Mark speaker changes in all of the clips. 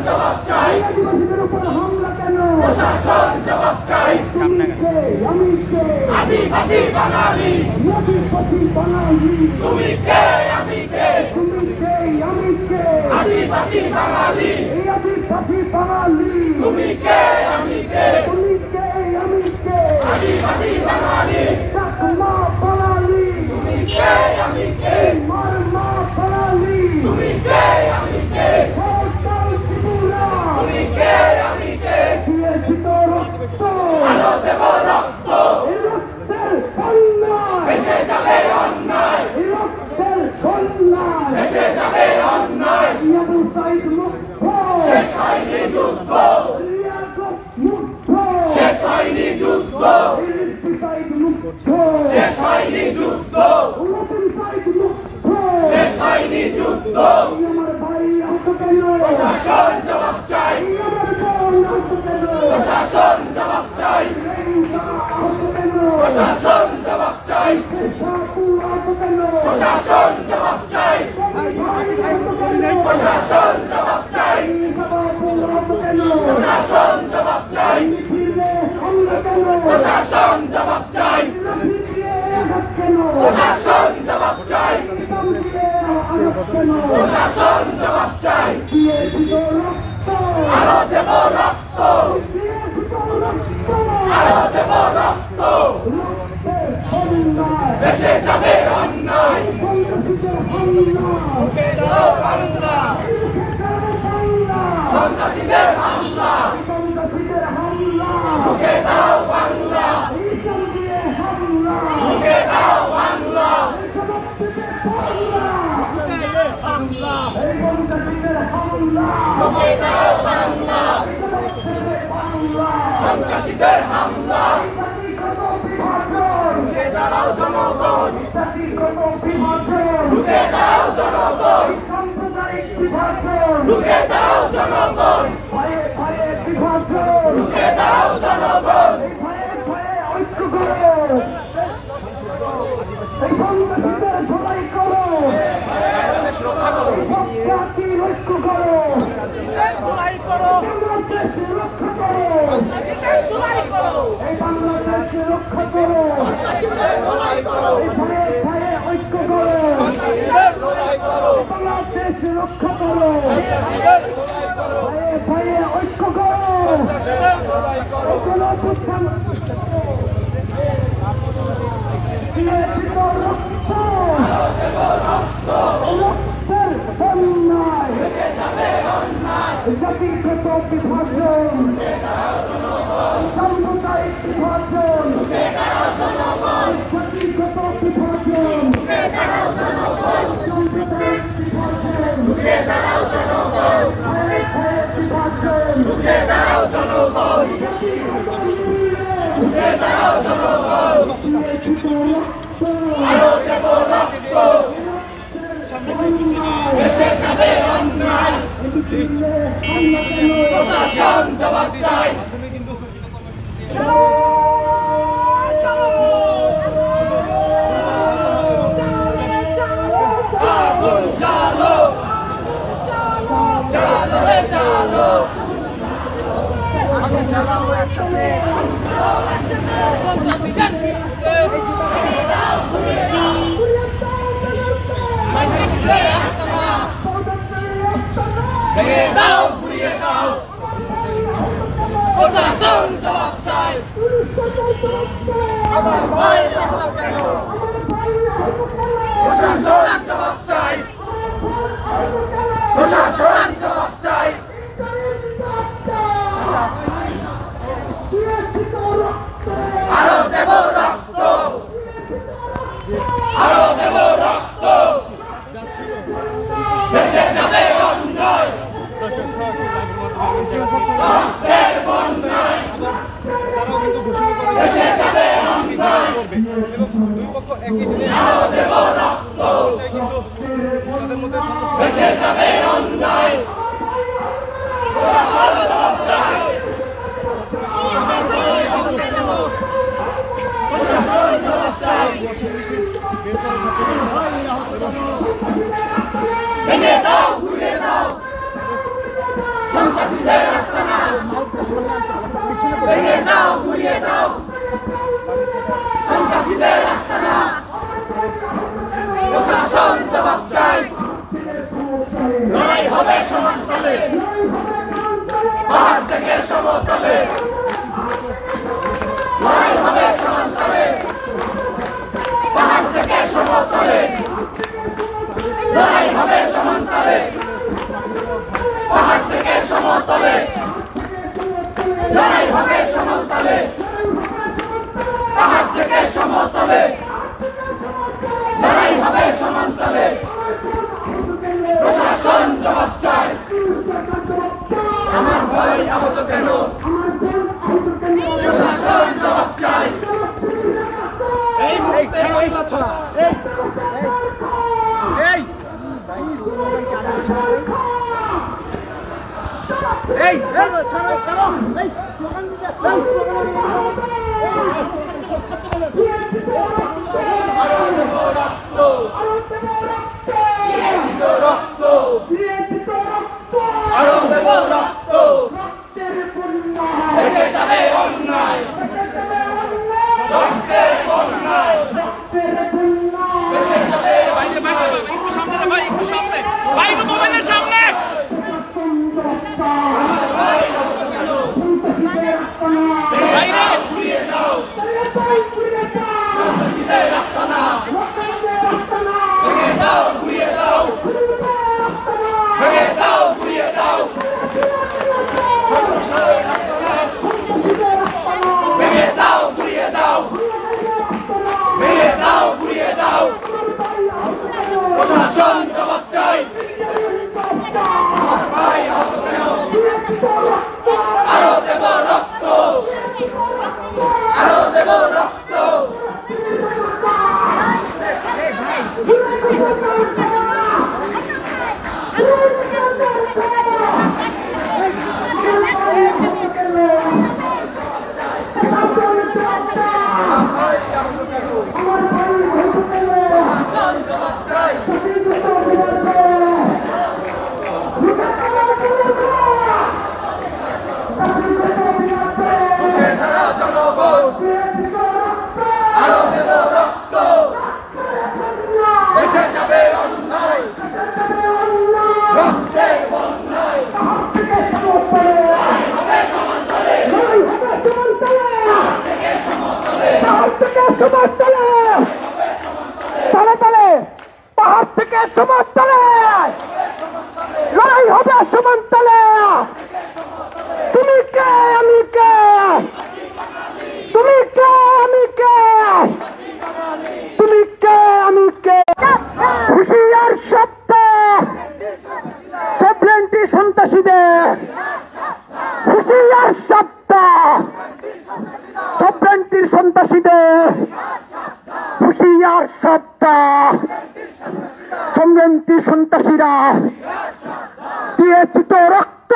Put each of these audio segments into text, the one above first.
Speaker 1: জবাব চাই আদিবাসীদের উপর হামলা কেন প্রশাসন জবাব চাই সামনে আমি কে আদিবাসী বাঙালি আদিবাসী বাঙালি তুমি কে আমি কে তুমি কে আমি কে আদিবাসী বাঙালি আদিবাসী বাঙালি তুমি কে আমি কে তুমি কে আমি কে আদিবাসী বাঙালি চাকমা বাঙালি তুমি কে আমি কে মারমা বাঙালি তুমি কে আমি কে সাঁওতাল ত্রিপুরা তুমি কে আমি কে দিয়েছি তো রক্ত আলো দেব রক্ত রক্তের বন্যায় ভেসে যাবে অন্যায় রক্তের বন্যায় ভেসে যাবে অন্যায় আবু সাইদ মুক্ত শেষ হয়নি যুদ্ধ শেষ হয়নি যুদ্ধ শেষ হয়নি যুদ্ধ শেষ হয়নি যুদ্ধ প্রশাসন জবাব চাই প্রশাসন জবাব চাই প্রশাসন জবাব চাই প্রশাসন জবাব চাই প্রশাসন জবাব চাই প্রশাসন জবাব চাই প্রশাসন জবাব চাই প্রশাসন জবাব চাই প্রশাসন জবাব চাই আরো দেব রক্ত আরো দেব রক্ত দেশে যাবে অন্যায় মুখে দাও বাংলা সন্ত্রাসীদের হামলা মুখে দাও বাংলা মুখে দাও বাংলা মুখে দাও বাংলা সন্ত্রাসীদের হামলা রুখে দাও জনগণ রুখে দাও জনগণ রুখে দাও জনগণ রুখে দাও জনগণ রক্ষা করো ঐক্য করো বাংলাদেশ রক্ষা করো ভয়ে ঐক্য করো জাতিগত বিভাজন সাম্প্রদায়িক বিভাজন জাতিগত বিভাজন সাম্প্রদায়িক বিভাজন আরো দেব রক্ত দেশে যাবে অন্যায় প্রশাসন জবাব চাই আগুন জ্বালো জ্বালো রে জ্বালো আগুন জ্বালাবো একসাথে সন্ত্রাসীদের ভেঙে দাও পুড়িয়ে দাও প্রশাসন জবাব চাই আমার ভাই কেন প্রশাসন জবাব চাই প্রশাসন জবাব চাই আরো দেব রক্ত আরো দেব রক্ত দেশে যাবে অন্যায় রক্তের বন্যায় দেশে যাবে অন্যায় সন্ত্রাসীদের আস্তানা ভেঙে দাও গুড়িয়ে দাও সন্ত্রাসীদের আস্তানা প্রশাসন জবাব চাই লড়াই হবে সমান্তলে পাহাড় থেকে সমতলে লড়াই হবে সমান্তলে পাহাড় থেকে সমতলে লড়াই হবে সমান্তলে পাহাড় থেকে সমতলে লড়াই হবে সমান্তলে পাহাড় থেকে সমতলে লড়াই হবে সমান্তলে প্রশাসন জবাব চায় আমার ভাই আহত কেন প্রশাসন জবাব চায় এই মুহূর্তে মহিলা ছাড়া এই ছাড়ো ছাড়ো ছাড়ো এই স্লোগান দিতে প্রশাসন জবাব চাই আরো দেব রক্ত আরো দেব রক্ত পাহাড় থেকে সমতলে লড়াই হবে সমান্তলে তুমি কে আমি কে তুমি কে আমি কে তুমি কে আমি কে হুঁশিয়ার শব্দ সেভেন্টি সন্ত্রাসীদের হুঁশিয়ার শব্দ সেভেন্টি সন্ত্রাসীদের হুঁশিয়ার শব্দ সংগ্রামী সন্ত্রাসীরা দিয়েছি তো রক্ত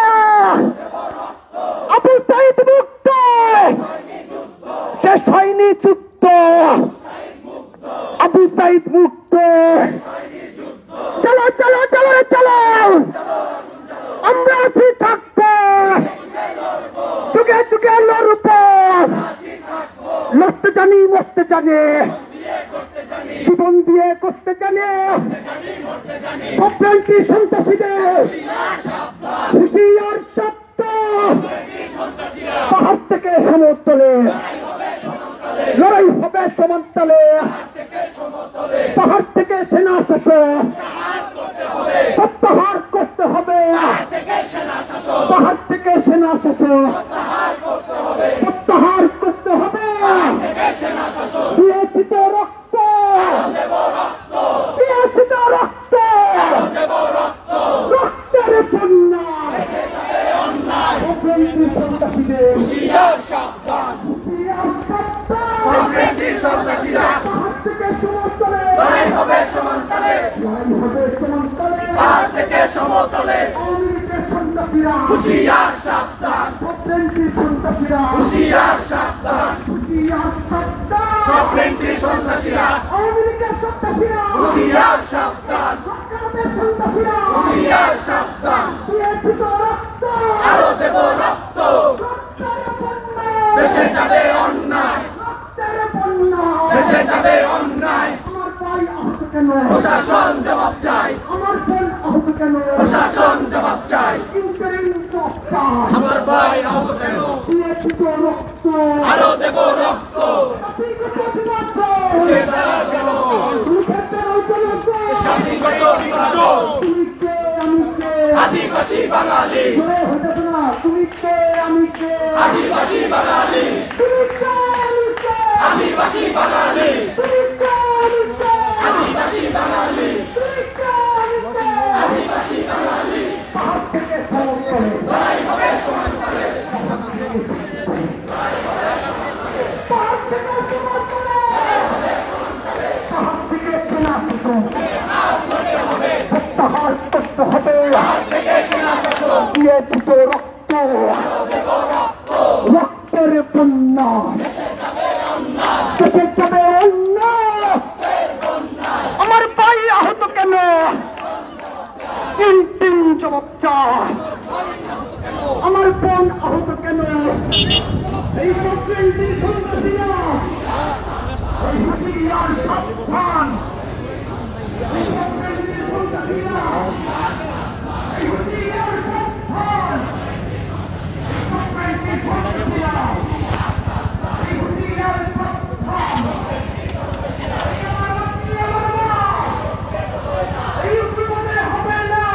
Speaker 1: আবু সাইদ মুক্ত শেষ হয়নি যুদ্ধ আবু সাইদ মুক্ত চলো চলো চলো রে চলো আমরা আছি থাকবো যুগে যুগে লড়ব লড়তে জানি মরতে জানে জীবন দিয়ে করতে জানে সপ্রান্তি সন্ত্রাসীদের হুঁশিয়ার শব্দ পাহাড় থেকে সমতলে লড়াই হবে সমান্তলে পাহাড় থেকে সেনা শাসক প্রত্যাহার করতে হবে পাহাড় থেকে সেনা শাসক প্রত্যাহার করতে হবে দিয়েছি তো রক্ত দিয়েছি তো রক্ত রক্তের বন্যা সন্ত্রাসীদের সাবধান সন্ত্রাসীরা থেকে সমতলে লড়াই হবে সমান্তলে পাহাড় থেকে সমতলে হুঁশিয়ার সাবধান সন্ত্রাসীরা হুঁশিয়ার সাবধান সন্ত্রাসীরা হুঁশিয়ার সাবধান হুঁশিয়ার সাবধান
Speaker 2: ভাই আহত কেন?
Speaker 1: দিয়েছি তো রক্ত,
Speaker 2: আরো দেব রক্ত। জাতিগত বিভাজন, আদিবাসী বাঙালি,
Speaker 1: তুমি কে আমি কে,
Speaker 2: আদিবাসী বাঙালি,
Speaker 1: তুমি কে আমি কে,
Speaker 2: আদিবাসী বাঙালি,
Speaker 1: তুমি কে আমি কে,
Speaker 2: আদিবাসী বাঙালি,
Speaker 1: তুমি কে আমি কে,
Speaker 2: আদিবাসী বাঙালি।
Speaker 1: পাহাড় থেকে সমান করে,
Speaker 2: লড়াই হবে সমান করে,
Speaker 1: পাহাড় থেকে সমান করে, পাহাড় থেকে সেনা শাসন, প্রত্যাহার করতে হবে,
Speaker 2: থেকে সেনা শাসন,
Speaker 1: দিয়েছি তো রক্ত, রক্তের বন্যা, দেশে যাবে অন্য, আমার ভাই আহত কেন, তিন জবাব চাই, আমার বোন আহত কেন, এই প্রকৃতি সন্ত্রাসীরা, এই হুঁশিয়ার সাবধান, এই প্রকৃতি সন্ত্রাসীরা, এই হুঁশিয়ার সাবধান, এই প্রকৃতি সন্ত্রাসীরা, এই হুঁশিয়ার সাবধান, এই উগ্রবাদের হবে না,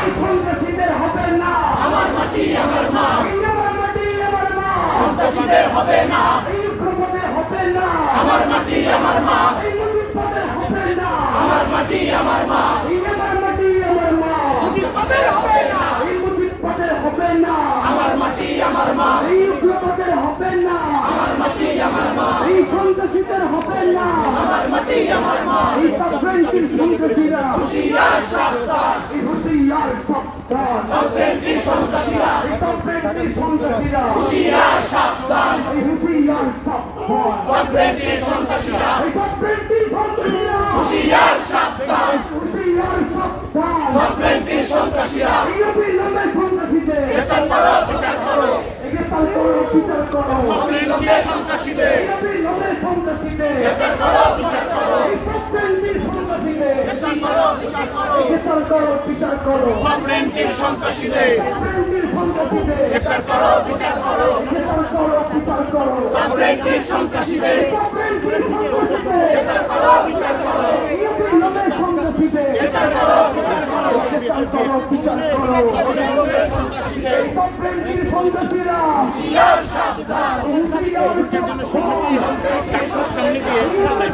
Speaker 1: এই সন্ত্রাসীদের হবে না,
Speaker 2: আমার মাটি আমার মা,
Speaker 1: এই আমার মাটি আমার মা,
Speaker 2: সন্ত্রাসীদের হবে না,
Speaker 1: এই উগ্রবাদের হবে না,
Speaker 2: আমার মাটি আমার মা,
Speaker 1: এই মুজিববাদের হবে না,
Speaker 2: আমার মাটি আমার মা,
Speaker 1: এই আমার মাটি আমার মা,
Speaker 2: মুজিববাদের হবে না,
Speaker 1: এই মুজিববাদের হবে না,
Speaker 2: আমার মাটি আমার মা,
Speaker 1: এই উগ্রবাদের হবে না,
Speaker 2: আমার মাটি আমার মা,
Speaker 1: এই সন্ত্রাসীদের হবে না,
Speaker 2: আমার মাটি আমার মা।
Speaker 1: এই সাবরেন্টির সন্ত্রাসীরা,
Speaker 2: হুঁশিয়ার সাবধান,
Speaker 1: এই হুঁশিয়ার সাবধান,
Speaker 2: সাবরেন্টির সন্ত্রাসীরা,
Speaker 1: এই সাবরেন্টির সন্ত্রাসীরা,
Speaker 2: হুঁশিয়ার সাবধান,
Speaker 1: এই হুঁশিয়ার সাবধান,
Speaker 2: সাবরেন্টির সন্ত্রাসীরা,
Speaker 1: এই সাবরেন্টির সন্ত্রাসীরা,
Speaker 2: হুঁশিয়ার সাবধান,
Speaker 1: হুঁশিয়ার সাবধান,
Speaker 2: সাবরেন্টির সন্ত্রাসীরা।
Speaker 1: এই অবিলম্বে সন্ত্রাসীদের
Speaker 2: বিচার করো, বিচার করো,
Speaker 1: গ্রেফতার করো, বিচার করো,
Speaker 2: অবিলম্বে সন্ত্রাসীদের
Speaker 1: এই অবিলম্বে সন্ত্রাসীদের
Speaker 2: গ্রেফতার করো, বিচার করো,
Speaker 1: এই সাবরেন্টির সন্ত্রাসীদের
Speaker 2: বিচার করো, বিচার করো,
Speaker 1: গ্রেফতার করো, বিচার করো,
Speaker 2: সাবরেন্টির সন্ত্রাসীদের
Speaker 1: সাবরেন্টির সন্ত্রাসীদের
Speaker 2: গ্রেফতার করো, বিচার করো,
Speaker 1: গ্রেফতার করো, বিচার করো,
Speaker 2: সাবরেন্টির সন্ত্রাসীদের
Speaker 1: সাবরেন্টির সন্ত্রাসীদের
Speaker 2: গ্রেফতার করো, বিচার করো,
Speaker 1: এই অবিলম্বে সন্ত্রাসীদের
Speaker 2: গ্রেফতার করো, বিচার করো,
Speaker 1: গ্রেফতার করো, বিচার করো,
Speaker 2: অবিলম্বে সন্ত্রাসীদের
Speaker 1: এই সাবরেন্টির সন্ত্রাসীরা,
Speaker 2: হুঁশিয়ার সাবধান,
Speaker 1: হুঁশিয়ার সাবধান,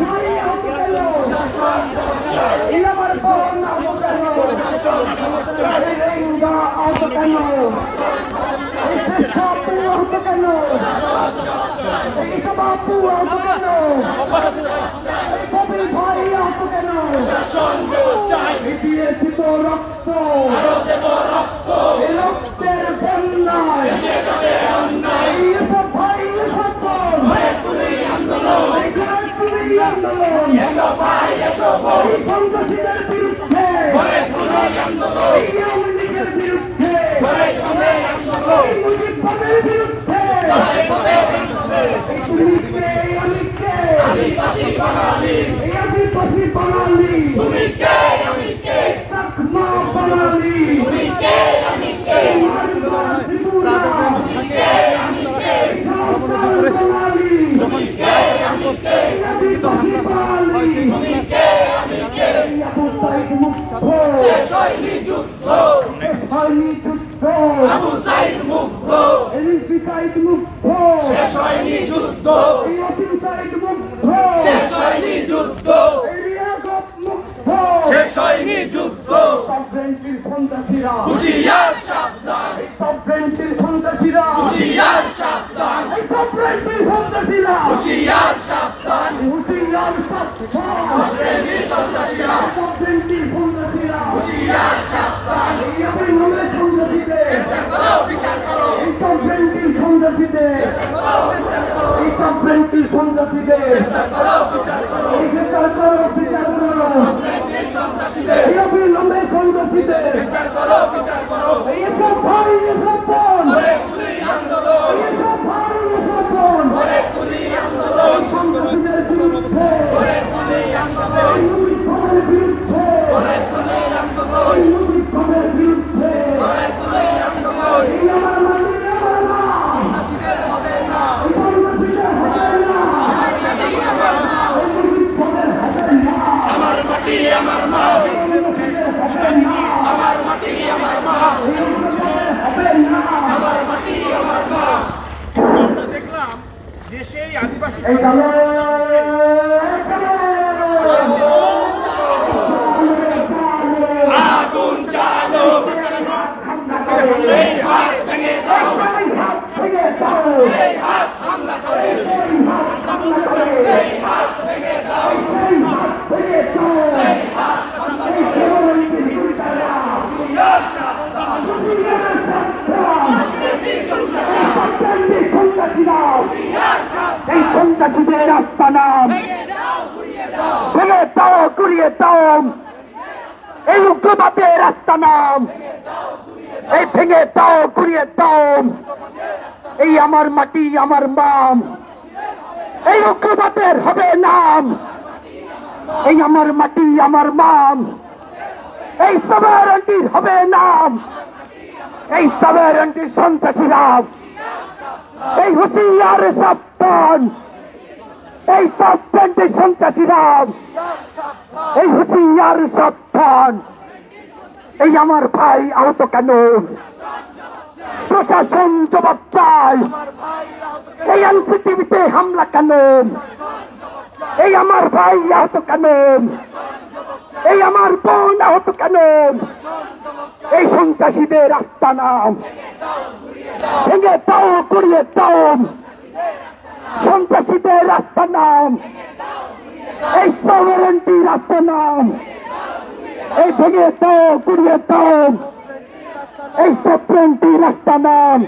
Speaker 1: ভাই আহত গেল, এই আমার বোন আহত গেল, এই রেঙ্গা আহত কেন, এই শেষাপু আহত কেন, এই বাপু আহত কেন, এই কবির ভাই আহত কেন, এই দিয়েছি তো রক্ত, এই রক্তের বন্যায়, এই এসব ভাই এসব বোন, এই ঘরে আন্দোলন, এই সন্ত্রাসীদের বিরুদ্ধে, এই আওয়ামী লীগের বিরুদ্ধে, এই মুজিববাদের বিরুদ্ধে, এই তুমি কে, আমি কে,
Speaker 2: আদিবাসী বাঙালি,
Speaker 1: এই আদিবাসী বাঙালি,
Speaker 2: তুমি কে, আমি কে,
Speaker 1: চাকমা বাঙালি,
Speaker 2: তুমি কে, আমি কে,
Speaker 1: এই মারমা ত্রিপুরা,
Speaker 2: তুমি কে, আমি কে,
Speaker 1: এই সাঁওতাল বাঙালি,
Speaker 2: তুমি কে, আমি কে,
Speaker 1: এই আদিবাসী বাঙালি,
Speaker 2: তুমি কে, আমি কে,
Speaker 1: এই আবু সাইদ মুগ্ধ,
Speaker 2: শেষ হয়নি যুদ্ধ,
Speaker 1: হয়নি যুদ্ধ,
Speaker 2: আবু সাইদ মুগ্ধ,
Speaker 1: এলএসপি সাইদ মুগ্ধ,
Speaker 2: শেষ হয়নি যুদ্ধ,
Speaker 1: এই অসীম সাইদ মুগ্ধ,
Speaker 2: শেষ হয়নি যুদ্ধ,
Speaker 1: এই রিয়াজত মুগ্ধ,
Speaker 2: শেষ হয়নি যুদ্ধ।
Speaker 1: সাবরেন্টির সন্ত্রাসীরা,
Speaker 2: হুঁশিয়ার সাবধান,
Speaker 1: এই সাবরেন্টির সন্ত্রাসীরা,
Speaker 2: হুঁশিয়ার সাবধান,
Speaker 1: এই সাবরেন্টির সন্ত্রাসীরা,
Speaker 2: হুঁশিয়ার সাবধান,
Speaker 1: হুঁশিয়ার সাবধান,
Speaker 2: সাবরেন্টির সন্ত্রাসীরা,
Speaker 1: সাবরেন্টির সন্ত্রাসীরা,
Speaker 2: হুঁশিয়ার সাবধান,
Speaker 1: এই অবিলম্বে সন্ত্রাসীদের,
Speaker 2: বিচার করো, বিচার করো,
Speaker 1: এই সাবরেন্টির সন্ত্রাসীদের, এই সাবরেন্টির সন্ত্রাসীদের,
Speaker 2: বিচার করো, বিচার করো,
Speaker 1: এই গ্রেফতার করো, বিচার করো,
Speaker 2: সাবরেন্টির সন্ত্রাসীদের
Speaker 1: এই অবিলম্বে সন্ত্রাসীদের,
Speaker 2: বিচার করো, বিচার করো,
Speaker 1: এই এসব ভাই এসব বোন,
Speaker 2: করে তুলি আন্দোলন,
Speaker 1: এই এসব ভাই এসব বোন,
Speaker 2: করে তুলি আন্দোলন,
Speaker 1: এই সন্ত্রাসীদের বিরুদ্ধে,
Speaker 2: করে তুলি আন্দোলন,
Speaker 1: এই মুজিববাদের বিরুদ্ধে,
Speaker 2: করে তুলি আন্দোলন,
Speaker 1: এই মুজিববাদের বিরুদ্ধে,
Speaker 2: করে তুলি আন্দোলন,
Speaker 1: এই আমার এই চলো
Speaker 2: আগুন জ্বালো সেই হাত ভেঙে দাও সেই হাত হামলা করে সেই হাত ভেঙে দাও সেই হাত হামলা করে
Speaker 1: এই সন্ত্রাসীদের রাস্তা নাম ভেঙে দাও গুড়িয়ে দাও এই উগ্রবাদের রাস্তা নাম এই ভেঙে দাও গুড়িয়ে দাও এই আমার মাটি আমার মাম এই উগ্রবাদের হবে নাম এই আমার মাটি আমার মাম এই সবারন্টির হবে নাম এই সবারন্টির সন্ত্রাসীরা এই হুঁশিয়ার সাবধান এই সাবধানটির সন্ত্রাসীরা এই হুঁশিয়ার সাবধান এই আমার ভাই আহত কেন প্রশাসন জবাব চায় এই এনসিটিভিতে হামলা কেন এই আমার ভাই আহত কেন এই আমার বোন আহত কেন এই সন্ত্রাসীদের রাস্তা নাম ভেঙে দাও গুড়িয়ে দাও সন্ত্রাসীদের রাস্তা নাম এই সভারেন্টি রাস্তা নাম এই ভেঙে দাও গুড়িয়ে দাও এই সভারেন্টি রাস্তা নাম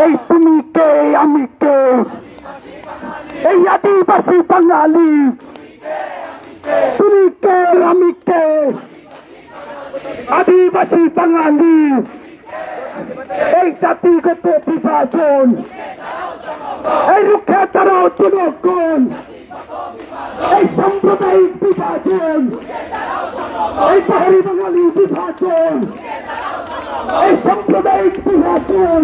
Speaker 1: এই তুমি কে আমি কে এই আদিবাসী বাঙালি তুমি কে আমি কে আদিবাসী বাঙালি এই জাতিগত বিভাজন এই রুখে দাঁড়াও জনগণ এই সাম্প্রদায়িক বিভাজন এই পাহাড়ি বাঙালি বিভাজন এই সাম্প্রদায়িক বিভাজন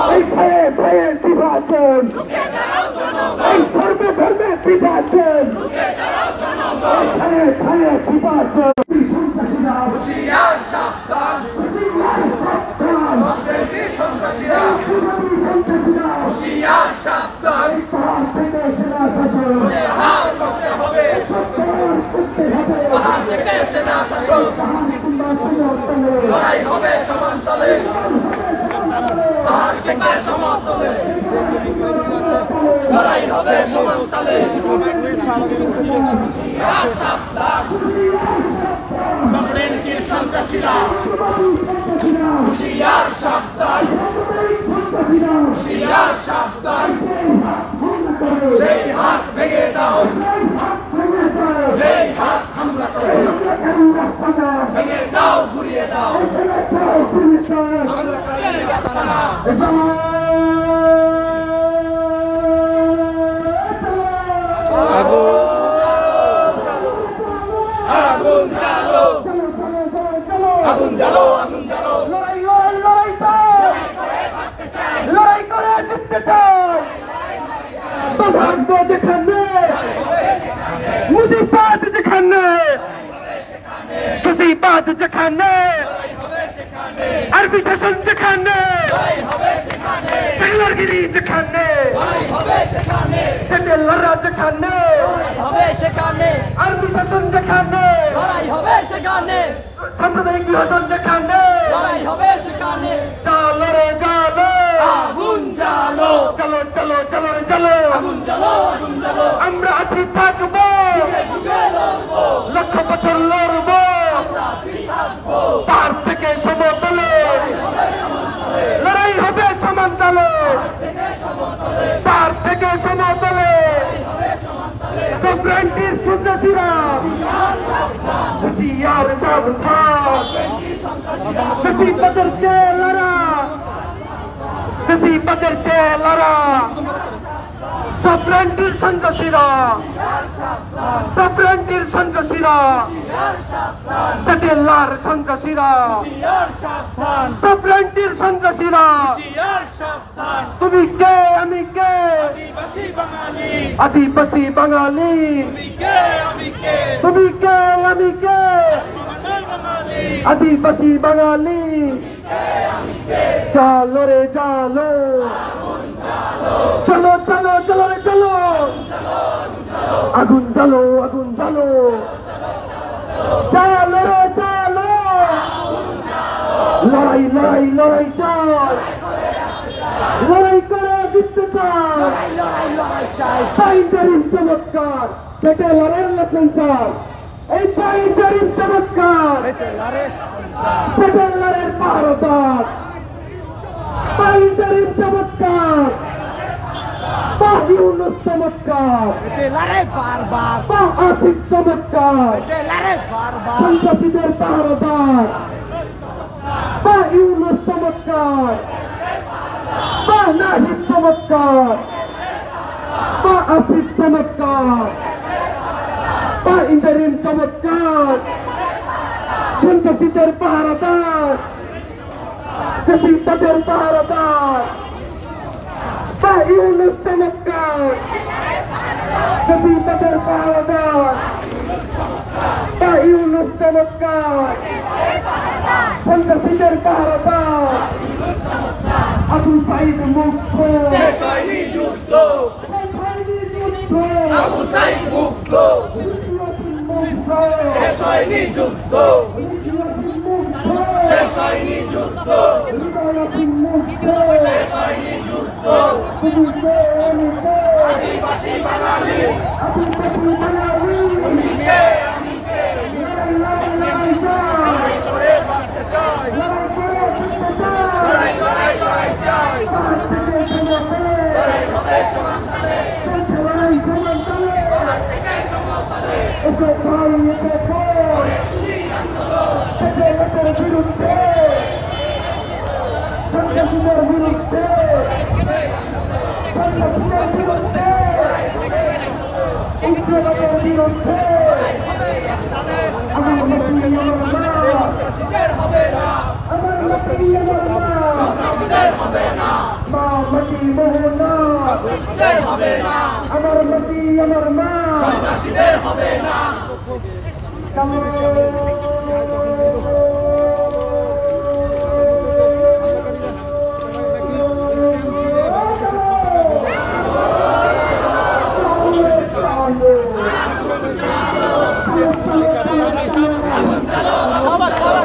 Speaker 1: এই ভয়ে ভয়ে বিভাজন এই ধর্মে ধর্মে বিভাজন এই খায়ে খায়ে বিভাজন
Speaker 2: হুঁশিয়ার সাবধান সন্ত্রাসীরা হুঁশিয়ার সাবধান হার করতে হবে পাহাড় থেকে সেনা শাসন লড়াই হবে সমান্তলে পাহাড় থেকে সমতলে লড়াই হবে সমান্তলে সাবধান সন্ত্রাসীরা হুঁশিয়ার সাবধান হুঁশিয়ার সাবধান সেই হাত ভেঙে দাও সেই হাত হামলা করে ভেঙে দাও ঘুরিয়ে দাও হামলাকারীর রাস্তা না আগুন জ্বালো আগুন জ্বালো আগুন জ্বালো
Speaker 1: লড়াই লড়াই লড়াই চাই লড়াই করে জিততে চাই সৌভাগ্য যেখানে মুজিবাদ যেখানে সুফিবাদ যেখানে আরবি শাসন যেখানে বেঙ্গলগিরি যেখানে সেটেলরা যেখানে আরবি শাসন যেখানে সাম্প্রদায়িক বিভাজন যেখানে চলো রে চলো
Speaker 2: আগুন জ্বালো
Speaker 1: চলো চলো চলো চলো
Speaker 2: আগুন জ্বালো আগুন জ্বালো
Speaker 1: আমরা আছি থাকবো
Speaker 2: যুগে লড়বো
Speaker 1: লক্ষ বছর লড়বো
Speaker 2: আমরা আছি থাকবো
Speaker 1: তার থেকে সমতলে লড়াই হবে সমান্তলে তার থেকে সমতলে সন্ত্রাসীর সন্ত্রাসীরা হুঁশিয়ার সাবধান মুসিবতের চেয়ে লড়া মুসিবতের চেয়ে লড়া সন্ত্রাসীর সন্ত্রাসীরা সন্ত্রাসীর সন্ত্রাসীরা পেটেলার সন্ত্রাসীরা সন্ত্রাসীর সন্ত্রাসীরা তুমি কে আমি কে আদিবাসী বাঙালি তুমি কে আমি কে আদিবাসী বাঙালি চলো রে চলো চলো চলো চলো রে চলো, আগুন জ্বালো আগুন জ্বালো, চলো রে চলো, লড়াই লড়াই লড়াই চাই, লড়াই করে জিততে চাই, পাইন্টারিম চমৎকার, পেটেলারের লেসেন্সার, এই পাইন্টারিম চমৎকার, পেটেলারের পাহাড়দার, পাইন্টারিম চমৎকার, ইউনুস চমৎকার, আসিফ চমৎকার, সন্ত্রাসীদের পাহাড়দার, ইউনুস চমৎকার, নাহিদ চমৎকার, আসিফ চমৎকার, ইন্টারিম চমৎকার, সন্ত্রাসীদের পাহাড়দার, তাদের পাহাড়দার, ইউনুস চমৎকার, তাদের পাহাড়দার, ইউনুস চমৎকার, সন্ত্রাসীদের পাহাড়দার, আবুল সাইদ মুক্ত,
Speaker 2: শেষ হয়নি যুদ্ধ, আবু সাইদ মুক্ত, শেষ হয়নি যুদ্ধ, শেষ হয়নি যুদ্ধ, শেষ হয়নি যুদ্ধ, আদিবাসী বাঙালি, আমিকে আমিকে লড়াই করে বাঁচতে চাই, লড়াই লড়াই লড়াই চাই, লড়াই হবে সমান্তরালে, লড়াই থেকে সমান্তরালে,
Speaker 1: বিরুদ্ধে সন্ত্রাসীদের বিরুদ্ধে উগ্রবাদের বিরুদ্ধে আমার মাটি আমার মা, আমার মাটি আমার মা,
Speaker 2: হবে না,
Speaker 1: মা মাটি মোহনা,
Speaker 2: হবে না,
Speaker 1: আমার মাটি আমার মা,
Speaker 2: সন্ত্রাসীদের হবে না,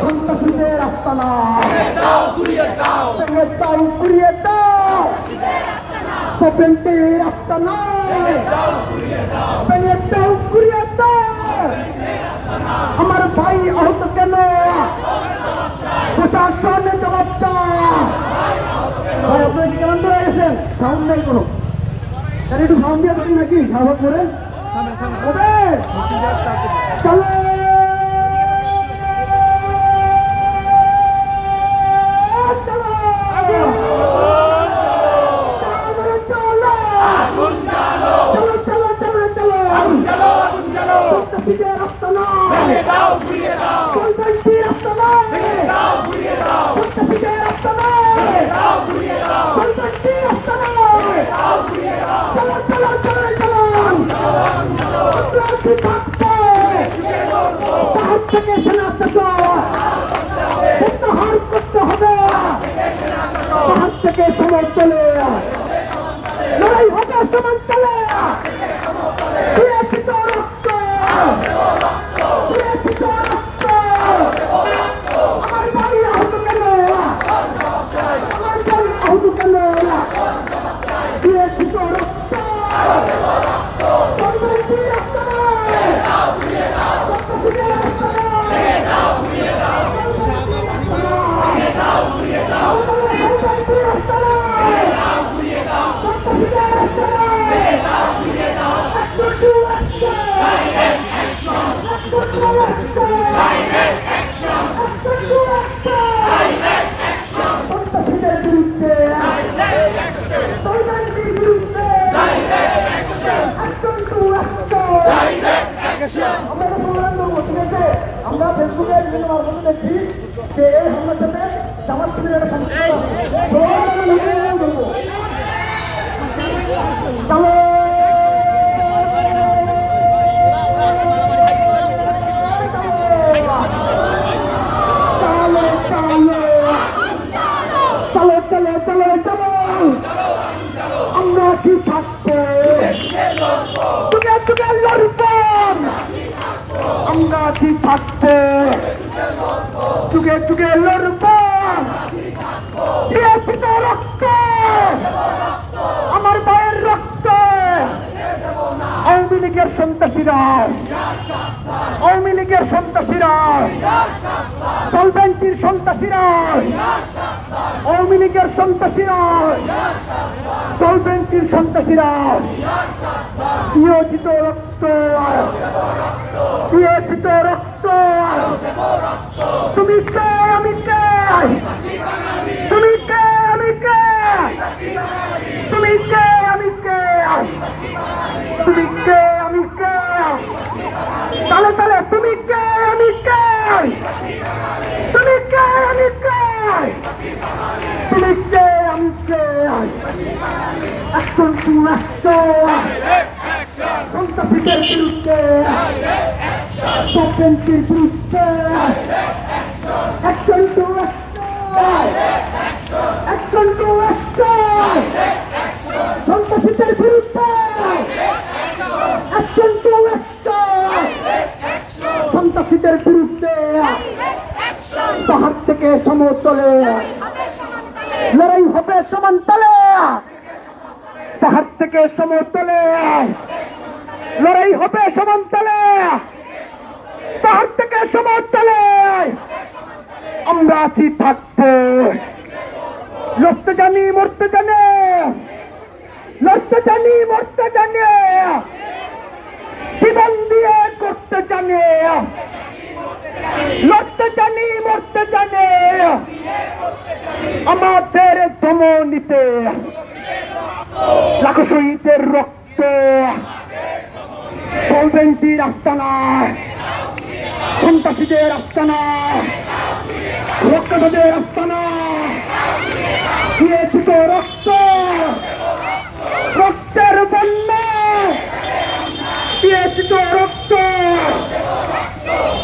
Speaker 1: সন্ত্রাসীদের আস্তানা
Speaker 2: দাও ঘুরিয়ে দাও,
Speaker 1: ঘুরিয়ে দাও, সপেন্টের আস্তানা ঘুরিয়ে দাও, আমার ভাই আহত কেন, প্রশাসনের জবাব দাও, ভাই আপনার কি কেমন ধরে গেছেন, সাউন্ড নেই কোনো, তাহলে একটু সাউন্ড দিয়ে দেবেন নাকি স্বাভাবিক করে চলো থেকে সমান্তলে লড়াই হবে সমান্তলে রক্ত আমার ভাই আহত কেন, আমার ভাই আহত কেন, দিয়েছি তো রক্ত আমরা ফেসবুকে বিভিন্ন মাধ্যমে দেখছি যে এই হামলার সাথে জামাত শিবিরের একটা সমস্যা আছি থাকতে যুগে যুগে লড়ব আমরা আছি থাকতে যুগে যুগে লড়ব দিয়েছি তো রক্ত আমার মায়ের রক্ত আওয়ামী লীগের সন্ত্রাসীরা আওয়ামী লীগের সন্ত্রাসীরা সলভেন্টির সন্ত্রাসীরা আওয়ামী লীগের সন্ত্রাসীরা সলভেন্টির সন্ত্রাসীরা নিয়োজিত রক্ত নিয়োজিত রক্ত তুমি কে আমি কে তুমি কে আমি কে তুমি কে আমি কে তুমি কে আমি কে তালে তালে তুমি কে আমি কে তুমি কে আমি কে তুমি কে আমি কে অ্যাকশন টু অ্যাকশন সন্ত্রাসীদের বিরুদ্ধে সলভেন্টির বিরুদ্ধে action to action to action সন্ত্রাসীদের বিরুদ্ধে অ্যাকশন টু অ্যাকশন সন্ত্রাসীদের বিরুদ্ধে পাহাড় থেকে সমতলে লড়াই হবে সমান্তলে পাহাড় থেকে সমতলে লড়াই হবে সমান্তলে পাহাড় থেকে সমতলে আমরা আছি থাকতে লড়তে জানি মরতে জানে লড়তে জানি মরতে জানে জীবন দিয়ে করতে জানে লড়তে জানি মরতে জানে আমাদের ধমনীতে লাখো শহীদের রক্ত সলভেন্টির আস্তানা সন্ত্রাসীদের আস্তানা রক্তদের আস্তানা দিয়েছি তো রক্ত রক্তের বন্যা দিয়েছি তো রক্ত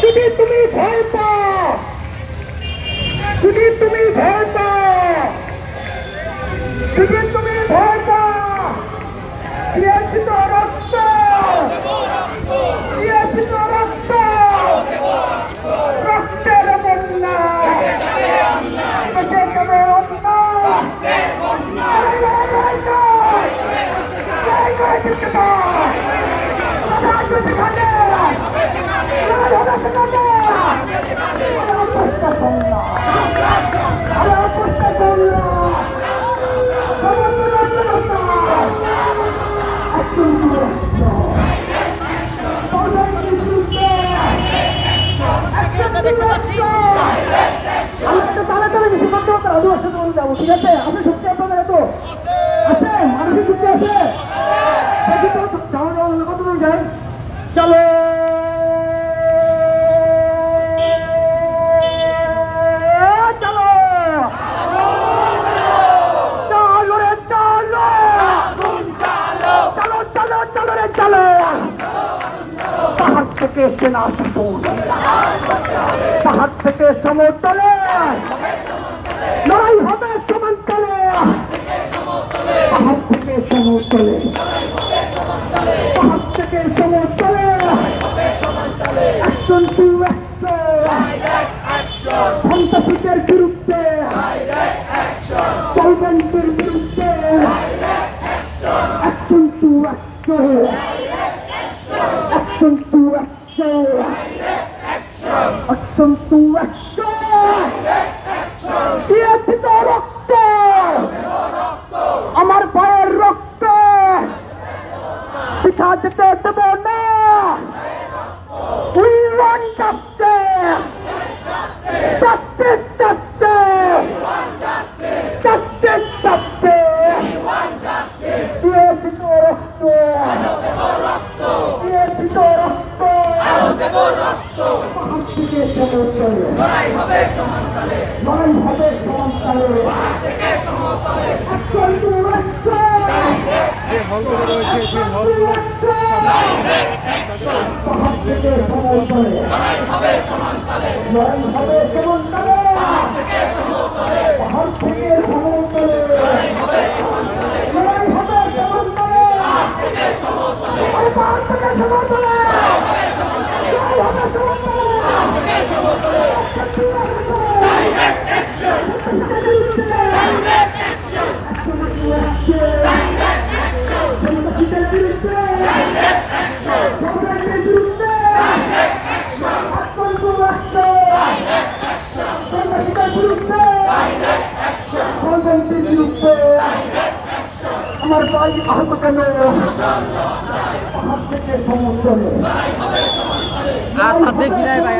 Speaker 1: যদি তুমি ভয় পাও যদি তুমি ভয় পাও যদি তুমি ভয় পাও দিয়েছি তো রক্ত দিয়েছি তো রক্ত রক্তের বন্যা ঠিক আছে আপনি শক্তি আপনাদের এত আছে মানুষের শক্তি আছে কত দূর যায় চলো চলো চলো রে চলো চলো চলো চলো রে চলো পাহাড় থেকে সেনা শাসন পাহাড় থেকে সমতলে লড়াই হবে সমান্তলে পাহাড় থেকে সমতলে পাহাড় থেকে সমতলে অ্যাকশন টু অ্যাকশন সন্ত্রাসীদের বিরুদ্ধে সলভেন্টির বিরুদ্ধে action to action action to action action to action দিয়েছি তো রক্ত আমার ভাইয়ের রক্ত পিঠা যেতে দেব না We want justice justice justice justice justice দিয়েছি তো রক্ত দিয়েছি তো রক্ত পাহাড় থেকে সমতলে লড়াই হবে সমান্তলে অ্যাকশন টু অ্যাকশন
Speaker 2: যে হলগুলো রয়েছে সেই হলগুলো
Speaker 1: পাহাড় থেকে সমতলে লড়াই হবে সমান্তলে পাহাড় থেকে সমতলে লড়াই হবে সমান্তলে সলভেন্টির বিরুদ্ধে আমার ভাই আহত কেন হাত থেকে সমর্থনে
Speaker 2: আচ্ছা দেখি নাই ভাই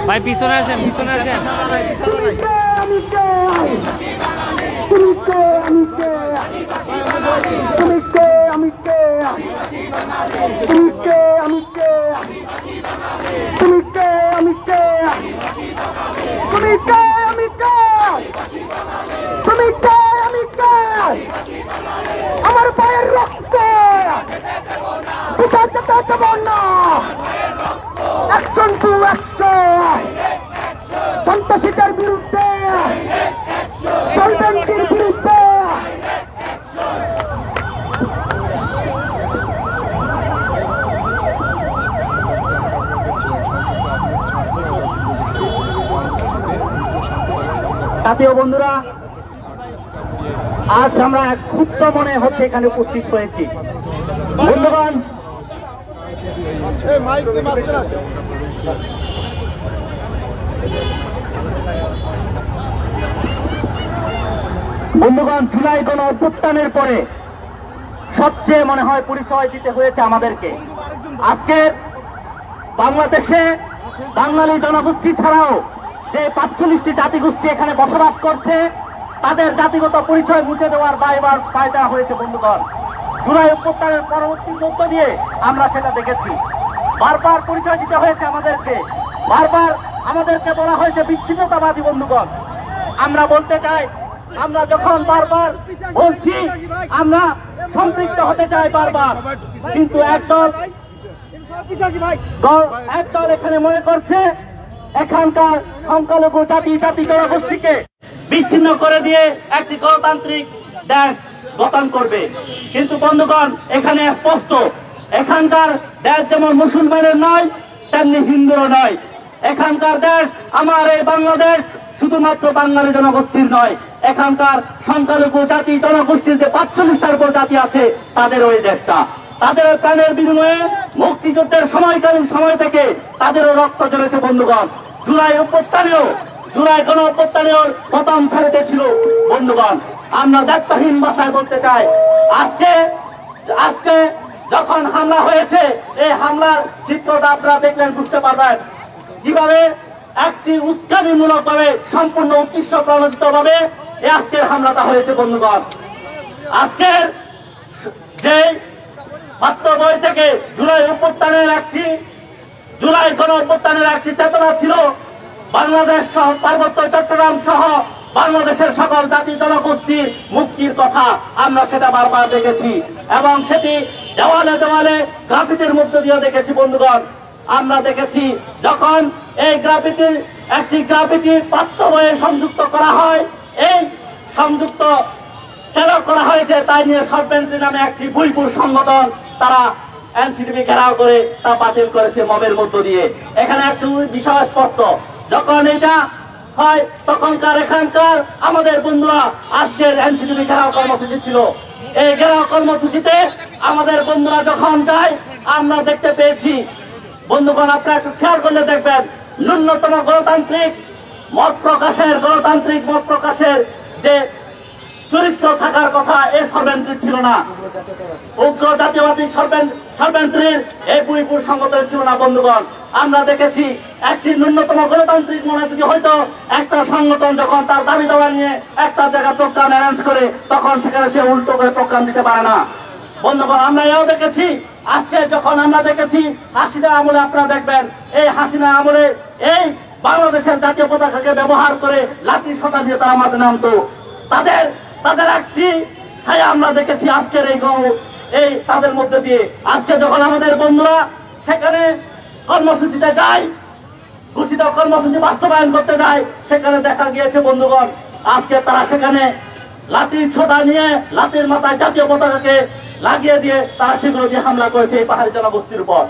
Speaker 2: ভাই পিছনে আসেন পিছনে আসেন
Speaker 1: আমার পায়ের রক্ত অ্যাকশন টু অ্যাকশন সন্ত্রাসীদের বিরুদ্ধে সলভেন্টির বিরুদ্ধে
Speaker 3: জাতীয় বন্ধুরা, আজ আমরা ক্ষুব্ধ মনে হচ্ছে এখানে উপস্থিত হয়েছি। বন্ধুগণ, জুলাই গণ অভ্যুত্থানের পরে সবচেয়ে মনে হয় পরিচয় দিতে হয়েছে আমাদেরকে। আজকে বাংলাদেশে বাঙালি জনগোষ্ঠী ছাড়াও যে ৪৫টি জাতিগোষ্ঠী এখানে বসবাস করছে তাদের জাতিগত পরিচয় মুছে দেওয়ার দায়ভার পায় দেওয়া হয়েছে। বন্ধুগণ, জুলাই অভ্যুত্থানের পরবর্তী মধ্য দিয়ে আমরা সেটা দেখেছি। বারবার পরিচয় দিতে হয়েছে আমাদেরকে, বারবার আমাদেরকে বলা হয়েছে বিচ্ছিন্নতাবাদী। বন্ধুগণ, আমরা বলতে চাই, আমরা যখন বারবার বলছি আমরা সম্পৃক্ত হতে চাই বারবার, কিন্তু একদল এখানে মনে করছে এখানকার সংখ্যালঘু জাতি জনগোষ্ঠীকে বিচ্ছিন্ন করে দিয়ে একটি গণতান্ত্রিক দেশ গঠন করবে। কিন্তু বন্ধুগণ, এখানে স্পষ্ট এখানকার দেশ যেমন মুসলমানের নয় তেমনি হিন্দুরও নয়। এখানকার দেশ, আমার এই বাংলাদেশ, শুধুমাত্র বাঙালি জনগোষ্ঠীর নয়, এখানকার সংখ্যালঘু জাতি জনগোষ্ঠীর যে ৪৫টার উপর জাতি আছে তাদের ওই দেশটা। তাদের প্রাণের বিনিময়ে মুক্তিযুদ্ধের সময়কালীন সময় থেকে তাদেরও রক্ত ঝরেছে। বন্ধুগণ, জুলাই গণ অভ্যুত্থানেও প্রথম ছাড়িতে ছিল। বন্ধুগণ, আমরা দায়িত্বহীন ভাষায় বলতে চাই, আজকে যখন হামলা হয়েছে, এই হামলার চিত্রটা আপনারা দেখলেন, বুঝতে পারবেন কিভাবে একটি উস্কানিমূলক ভাবে সম্পূর্ণ উদ্দেশ্য প্রণোদিত ভাবে আজকের হামলাটা হয়েছে। বন্ধুগণ, আজকের যে পাঠ্য বই থেকে জুলাই গণ অভ্যুত্থানের একটি চেতনা ছিল, বাংলাদেশ সহ পার্বত্য চট্টগ্রাম সহ বাংলাদেশের সকল জাতি জনগোষ্ঠীর মুক্তির কথা আমরা সেটা বারবার দেখেছি এবং সেটি দেওয়ালে দেওয়ালে গ্রাফিতির মধ্য দিয়ে দেখেছি। বন্ধুগণ, আমরা দেখেছি যখন এই গ্রাফিতির পাঠ্য বইয়ে সংযুক্ত করা হয়, এই সংযুক্ত কেন করা হয়েছে তাই নিয়ে সলভেন্টি নামে একটি বইপুর সংগঠন তারা এনসিটিভি ঘেরাও করে তা বাতিল করেছে মবের মধ্য দিয়ে। এখানে একটি বিষয় স্পষ্ট, যখন এটা হয় তখনকার এখানকার আমাদের বন্ধুরা আজকের এনসিটিভি ঘেরাও কর্মসূচি ছিল। এই ঘেরাও কর্মসূচিতে আমাদের বন্ধুরা যখন যায় আমরা দেখতে পেয়েছি। বন্ধুগণ, আপনারা একটু খেয়াল করলে দেখবেন, ন্যূনতম গণতান্ত্রিক মত প্রকাশের যে চরিত্র থাকার কথা এই সলভেন্টির ছিল না, উগ্র জাতীয়বাদী সলভেন্টির এই বুইপুর সংগঠনের ছিল না। বন্ধুগণ, আমরা দেখেছি একটি ন্যূনতম গণতান্ত্রিক মনে যদি হয়তো একটা সংগঠন যখন তার দাবি দাওয়া নিয়ে একটা জায়গায় প্রোগ্রাম অ্যারেঞ্জ করে তখন সেখানে সে উল্টো করে প্রোগ্রাম দিতে পারে না। বন্ধুগণ, আমরা এও দেখেছি, আজকে যখন আমরা দেখেছি হাসিনা আমলে, আপনারা দেখবেন এই হাসিনা আমলে এই বাংলাদেশের জাতীয় পতাকাকে ব্যবহার করে লাঠি সোটা দিয়ে তারা মাঠে নামতো। তাদের একটি ছায়া আমরা দেখেছি আজকের এই তাদের মধ্যে দিয়ে আজকে যখন আমাদের বন্ধুরা সেখানে কর্মসূচিতে যায়, ঘোষিত কর্মসূচি বাস্তবায়ন করতে যায়, সেখানে দেখা গিয়েছে বন্ধুগণ আজকে তারা সেখানে লাঠির ছোটা নিয়ে লাঠির মাথায় জাতীয় পতাকাকে লাগিয়ে দিয়ে তারা সেগুলো দিয়ে হামলা করেছে এই পাহাড়ি জনগোষ্ঠীর উপর।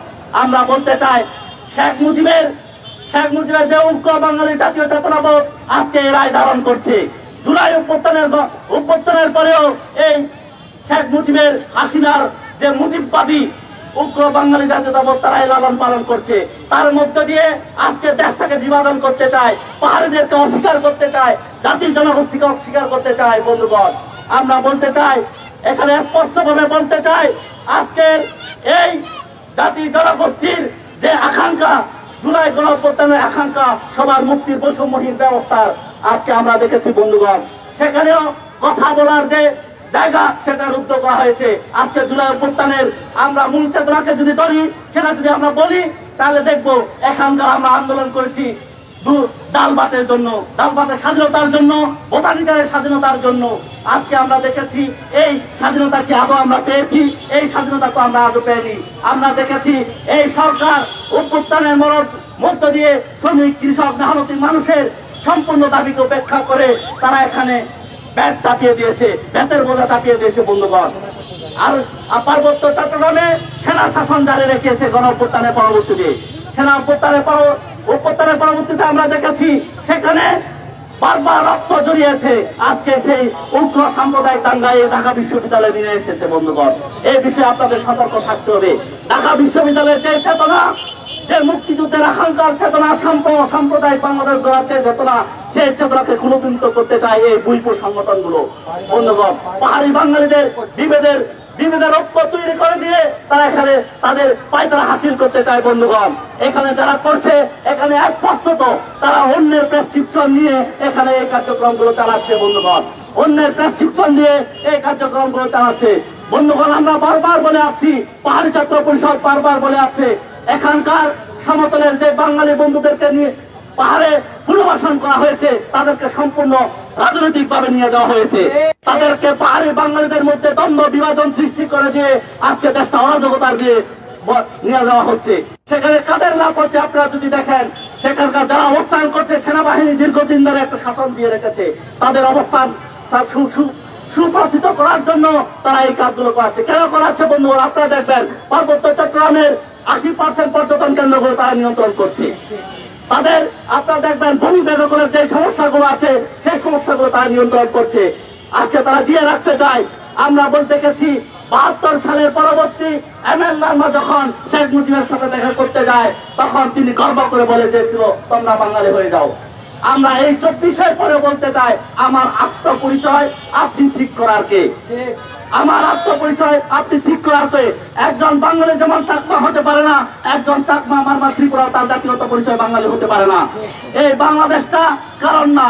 Speaker 3: আমরা বলতে চাই শেখ মুজিবের যে উগ্র বাঙালি জাতীয় চেতনাবোধ আজকে এই রায় ধারণ করছে। জুলাই অভ্যুত্থানের পরেও এই শেখ মুজিবের হাসিনার যে মুজিববাদী উগ্র বাঙালি জাতীয়তাবোধ তারাই লালন পালন করছে। তার মধ্যে দিয়ে আজকে দেশটাকে বিভাজন করতে চায়, পাহাড়িদেরকে অস্বীকার করতে চায়, জাতি জনগোষ্ঠীকে অস্বীকার করতে চায়। বন্ধুগণ আমরা বলতে চাই, এখানে স্পষ্টভাবে বলতে চাই, আজকে এই জাতি জনগোষ্ঠীর যে আকাঙ্ক্ষা, জুলাই গণঅভ্যুত্থানের আকাঙ্ক্ষা, সবার মুক্তির বৈষম্যহীন ব্যবস্থার আজকে আমরা দেখেছি বন্ধুগণ সেখানেও কথা বলার যে জায়গা সেটা রুদ্ধ করা হয়েছে। আজকে জুলাই অভ্যুত্থানের আমরা মূল চেতনাকে যদি ধরি, সেটা যদি আমরা বলি, তাহলে দেখবো এখানকার আমরা আন্দোলন করেছি ডাল ভাতের জন্য, ডাল ভাতের স্বাধীনতার জন্য, ভোটাধিকারের স্বাধীনতার জন্য। আজকে আমরা দেখেছি এই স্বাধীনতা কি আদৌ আমরা পেয়েছি? এই স্বাধীনতা তো আমরা আজও পেয়েছি। আমরা দেখেছি এই সরকার অভ্যুত্থানের মধ্য দিয়ে শ্রমিক, কৃষক, মেহনতি মানুষের সম্পূর্ণ দাবিকে উপেক্ষা করে তারা এখানে ব্যাট চাপিয়ে দিয়েছে, ব্যাটের বোঝা চাপিয়ে দিয়েছে বন্ধুগণ। আর পার্বত্য চট্টগ্রামে সেনা শাসন জারি রেখেছে গণঅভ্যুত্থানের পরবর্তীতে। সেনা অভ্যুত্থানের পরবর্তীতে আমরা দেখেছি সেখানে বারবার রক্ত জড়িয়েছে। আজকে সেই উগ্র সাম্প্রদায়িক দাঙ্গায় ঢাকা বিশ্ববিদ্যালয়ে নিয়ে এসেছে বন্ধুগণ। এই বিষয়ে আপনাদের সতর্ক থাকতে হবে। ঢাকা বিশ্ববিদ্যালয়ের যে চেতনা, যে মুক্তিযুদ্ধের আকাঙ্ক্ষার চেতনা, সাম্প্রদায়িক বাংলাদেশ গড়ার যে চেতনা, সেই চেতনাকে ক্ষুণ্ণ করতে চায় এই বুইপুর সংগঠনগুলো বন্ধুগণ। পাহাড়ি বাঙালিদের বিভেদের ঐক্য তৈরি করে দিয়ে তারা এখানে তাদের পায়তারা হাসিল করতে চায় বন্ধুগণ। এখানে যারা করছে, এখানে স্পষ্টত তারা অন্যের প্রেসক্রিপশন নিয়ে এখানে এই কার্যক্রমগুলো চালাচ্ছে বন্ধুগণ। অন্যের প্রেসক্রিপশন দিয়ে এই কার্যক্রমগুলো চালাচ্ছে বন্ধুগণ। আমরা বারবার বলে আছি, পাহাড়ি ছাত্র পরিষদ বারবার বলে আছে, এখানকার সমতলের যে বাঙালি বন্ধুদেরকে নিয়ে পাহাড়ে পুনর্বাসন করা হয়েছে, তাদেরকে সম্পূর্ণ রাজনৈতিক ভাবে নিয়ে যাওয়া হয়েছে। তাদেরকে পাহাড়ি বাঙালিদের মধ্যে দ্বন্দ্ব বিভাজন সৃষ্টি করে দিয়ে আজকে দেশটা অরাজকতার দিয়ে নিয়ে যাওয়া হচ্ছে। সেখানে কাদের লাভ হচ্ছে আপনারা যদি দেখেন, সেখানকার যারা অবস্থান করছে, সেনাবাহিনী দীর্ঘদিন ধরে একটা শাসন দিয়ে রেখেছে, তাদের অবস্থান সুপ্রতিষ্ঠিত করার জন্য তারা এই কাজগুলো করাচ্ছে। কেন করাচ্ছে বন্ধুগণ? আপনারা দেখবেন পার্বত্য চট্টগ্রামের 80% পর্যটন কেন্দ্রগুলো তারা নিয়ন্ত্রণ করছে। তাদের আপনারা দেখবেন ভূমি বেদখলের যে সমস্যাগুলো আছে, সেই সমস্যাগুলো তারা নিয়ন্ত্রণ করছে। আজকে তারা দিয়ে রাখতে চায়। আমরা বলতে গেছি 72 সালের পরবর্তী এমএল লারমা যখন শেখ মুজিবের সাথে দেখা করতে যায়, তখন তিনি গর্ব করে বলে দিয়েছিল, তোমরা বাঙালি হয়ে যাও। আমরা এই 24-এর পরে বলতে চাই, আমার আত্মপরিচয় আপনি ঠিক করার কে? আমার আত্মপরিচয় আপনি ঠিক করার কে? একজন বাঙালি যেমন চাকমা হতে পারে না, একজন চাকমা মারমা ত্রিপুরা তার জাতীয়তা পরিচয় বাঙালি হতে পারে না। এই বাংলাদেশটা কারণ না।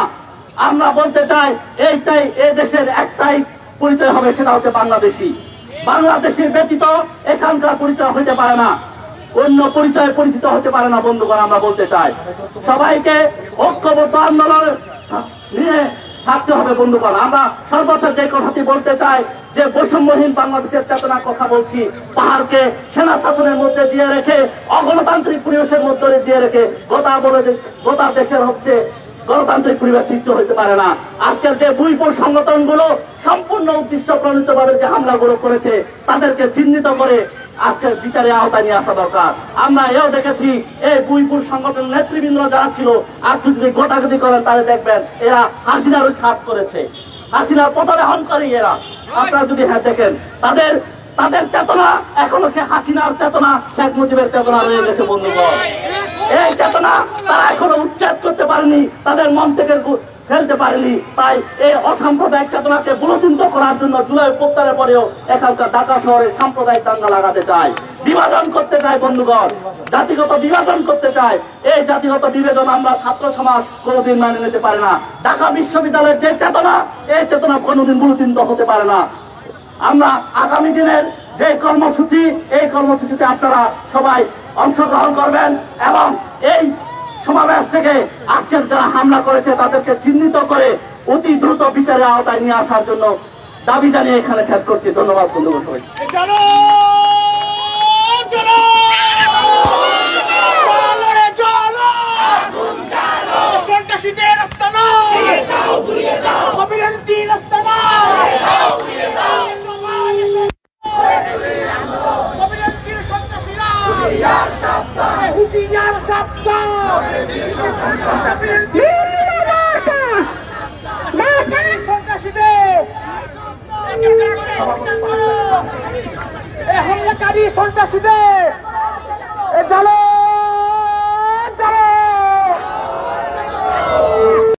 Speaker 3: আমরা বলতে চাই এইটাই এই দেশের একটাই পরিচয় হবে, সেটা হচ্ছে বাংলাদেশি। বাংলাদেশের ব্যতীত এখানকার পরিচয় হতে পারে না, অন্য পরিচয়ে পরিচিত হতে পারে না বন্ধুগণ। আমরা বলতে চাই সবাইকে ঐক্যবদ্ধ আন্দোলন নিয়ে থাকতে হবে বন্ধুগণ। আমরা সর্বোচ্চ যে কথাটি বলতে চাই, যে বৈষম্যহীন বাংলাদেশের চেতনার কথা বলছি, পাহাড়কে সেনা শাসনের মধ্যে দিয়ে রেখে, অগণতান্ত্রিক পরিবেশের মধ্যে দিয়ে রেখে গোটা দেশের হচ্ছে গণতান্ত্রিক পরিবেশ সৃষ্টি হতে পারে না। আজকের যে বুইপুর সংগঠনগুলো সম্পূর্ণ উদ্দেশ্য প্রণীত ভাবে যে হামলাগুলো করেছে, তাদেরকে চিহ্নিত করে আজকের বিচারে আওতায় নিয়ে আসা দরকার। আমরা এও দেখেছি এই বুইপুর সংগঠন নেতৃবৃন্দ যারা ছিল, আর যদি গোটাগুটি করেন তাহলে দেখবেন এরা হাসিনারও ছাপ করেছে, হাসিনার পদগ্রহণকারী এরা। আপনারা যদি দেখেন তাদের চেতনা এখনো সে হাসিনার চেতনা, শেখ মুজিবের চেতনা রয়ে গেছে বন্ধুগণ। এই চেতনা তারা এখনো উচ্ছেদ করতে পারেনি, তাদের মন থেকে ফেলতে পারেনি। তাই এই অসাম্প্রদায়িক চেতনাকে বুলন্দিত করার জন্য জুলাই অভ্যুত্থানের পরেও এখানকার ঢাকা শহরে সাম্প্রদায়িক দাঙ্গা লাগাতে চায়, বিভাজন করতে চায় বন্ধুগণ, জাতিগত বিভাজন করতে চায়। এই জাতিগত বিভাজন আমরা ছাত্র সমাজ কোনোদিন মেনে নিতে পারে না। ঢাকা বিশ্ববিদ্যালয়ের যে চেতনা, এই চেতনা কোনোদিন বুলন্দিত হতে পারে না। আমরা আগামী দিনের যে কর্মসূচি, এই কর্মসূচিতে আপনারা সবাই অংশগ্রহণ করবেন এবং এই সমাবেশ থেকে আজকের যারা হামলা করেছে তাদেরকে চিহ্নিত করে অতি দ্রুত বিচারের আওতায় নিয়ে আসার জন্য দাবি জানিয়ে এখানে শেষ করছি। ধন্যবাদ বন্ধুগণ সবাই।
Speaker 2: চলো চলো চলো সন্ত্রাসীদের রাস্তা নয়, অবিরতির রাস্তা নয়, অবিরতির সন্ত্রাসীরা হুঁশিয়ার সাবধান, সন্ত্রাসীদের হামলাকারী সন্ত্রাসীদের